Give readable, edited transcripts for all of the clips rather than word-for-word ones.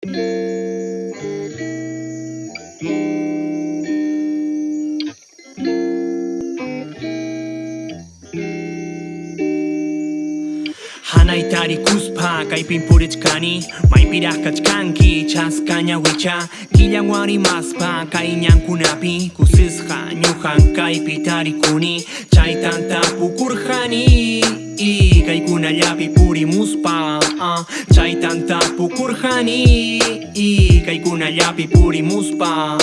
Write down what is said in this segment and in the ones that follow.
Hanaitari kuspa kaipin purichkani Maipirah kachkanki chaskaña wicha Killanwari maspa kainyankunapi Kusisqa ñuhan kaypi tarikuni Chaytanta pukurjani Kaykunallapi purimuspa Chaytanta pukurjani Kaykunallapi purimuspa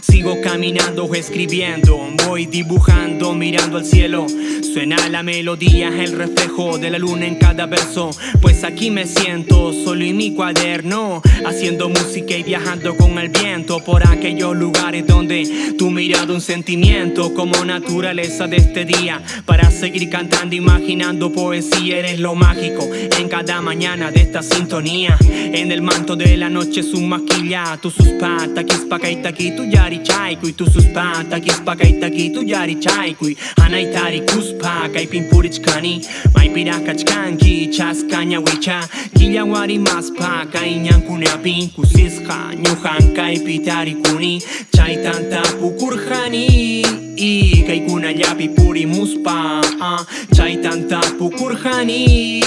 Sigo caminando o escribiendo Voy dibujando mirando al cielo Suena la melodía, el reflejo de la luna en cada verso Pues aquí me siento solo en mi cuaderno Haciendo música y viajando con el viento Por aquellos lugares donde tu mirada un sentimiento Como naturaleza de este día Para seguir cantando, imaginando poesía Eres lo mágico en cada mañana de esta sintonía En el manto de la noche su maquilla Tu suspata, kispakaitaki tu yari chaikui Tu suspata, kispakaitaki tu yari chaikui Hanaitari kuspa kaipin purichkani Maipirah kachkanki chaskaña wicha Killanwari maspa kainyankunapi Kusisqa ñuhan kaypi tarikuni Chaytanta pukurjani Kaykunallapi purimuspa Chaytanta pukurjani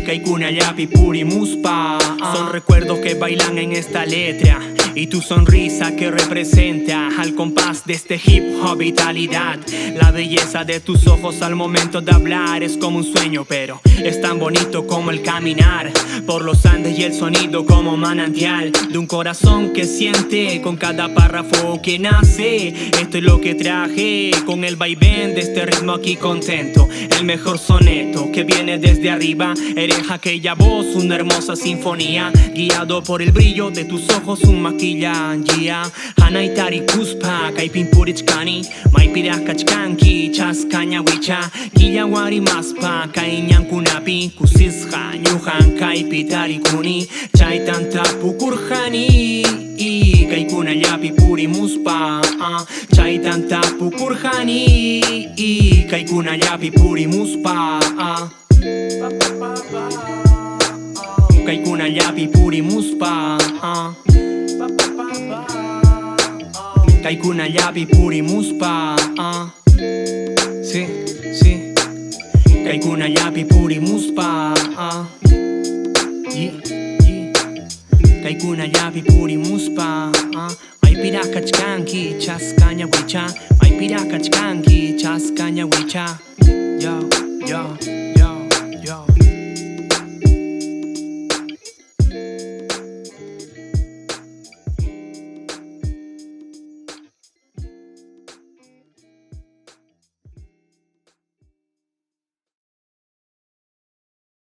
Kaykunallapi purimuspa Son recuerdos que bailan en esta letra Y tu sonrisa que representa Al compás de este hip hop vitalidad La belleza de tus ojos al momento de hablar Es como un sueño pero es tan bonito como el caminar Por los Andes y el sonido como manantial De un corazón que siente con cada párrafo que nace Esto es lo que traje con el vaivén de este ritmo aquí contento El mejor soneto que viene desde arriba Eres aquella voz, una hermosa sinfonía Guiado por el brillo de tus ojos un maquillaje Hanaitari kuspa kaipin purichkani Maipirah kachkanki chaskaña wicha Killanwari maspa kainyankunapi Kusisqa ñuhan kaypi tarikuni Chaytanta pukurjani Kaykunallapi purimuspa Chaytanta pukurjani Kaykunallapi purimuspa Kaykunallapi purimuspa Kaykunallapi purimuspa Sí, sí Kaykunallapi purimuspa Kaykunallapi purimuspa Maipirah kachkanki chaskaña wicha Maipirah kachkanki chaskaña wicha Yo, yo